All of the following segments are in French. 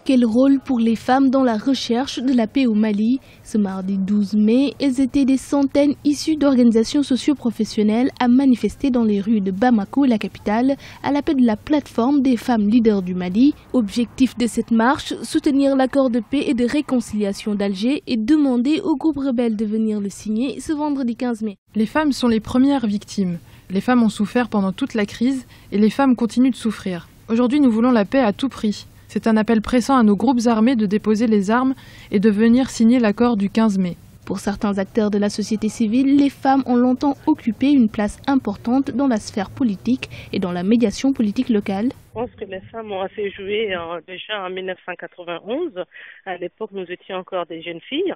Quel rôle pour les femmes dans la recherche de la paix au Mali? Ce mardi 12 mai, elles étaient des centaines issues d'organisations socio-professionnelles à manifester dans les rues de Bamako, la capitale, à l'appel de la plateforme des femmes leaders du Mali. Objectif de cette marche, soutenir l'accord de paix et de réconciliation d'Alger et demander au groupe rebelle de venir le signer ce vendredi 15 mai. Les femmes sont les premières victimes. Les femmes ont souffert pendant toute la crise et les femmes continuent de souffrir. Aujourd'hui, nous voulons la paix à tout prix. C'est un appel pressant à nos groupes armés de déposer les armes et de venir signer l'accord du 15 mai. Pour certains acteurs de la société civile, les femmes ont longtemps occupé une place importante dans la sphère politique et dans la médiation politique locale. Je pense que les femmes ont assez joué déjà en 1991. À l'époque, nous étions encore des jeunes filles.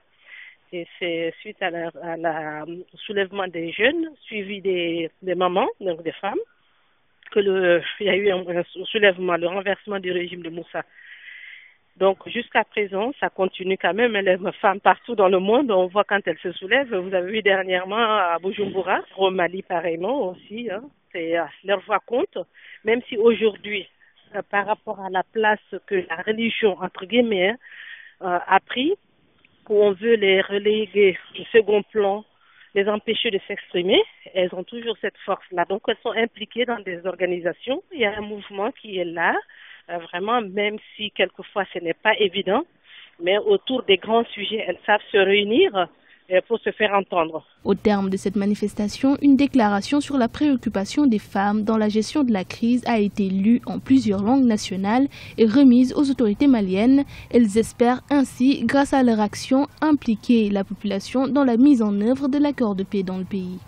Et c'est suite à la soulèvement des jeunes, suivi des mamans, donc des femmes, qu'il y a eu un soulèvement, le renversement du régime de Moussa. Donc jusqu'à présent, ça continue quand même. Les femmes partout dans le monde, on voit quand elles se soulèvent. Vous avez vu dernièrement à Bujumbura, au Mali pareillement aussi. Leur voix compte, même si aujourd'hui, par rapport à la place que la religion, entre guillemets, a pris, où on veut les reléguer au second plan, les empêcher de s'exprimer, elles ont toujours cette force-là. Donc, elles sont impliquées dans des organisations. Il y a un mouvement qui est là, vraiment, même si quelquefois ce n'est pas évident, mais autour des grands sujets, elles savent se réunir pour se faire entendre. Au terme de cette manifestation, une déclaration sur la préoccupation des femmes dans la gestion de la crise a été lue en plusieurs langues nationales et remise aux autorités maliennes. Elles espèrent ainsi, grâce à leur action, impliquer la population dans la mise en œuvre de l'accord de paix dans le pays.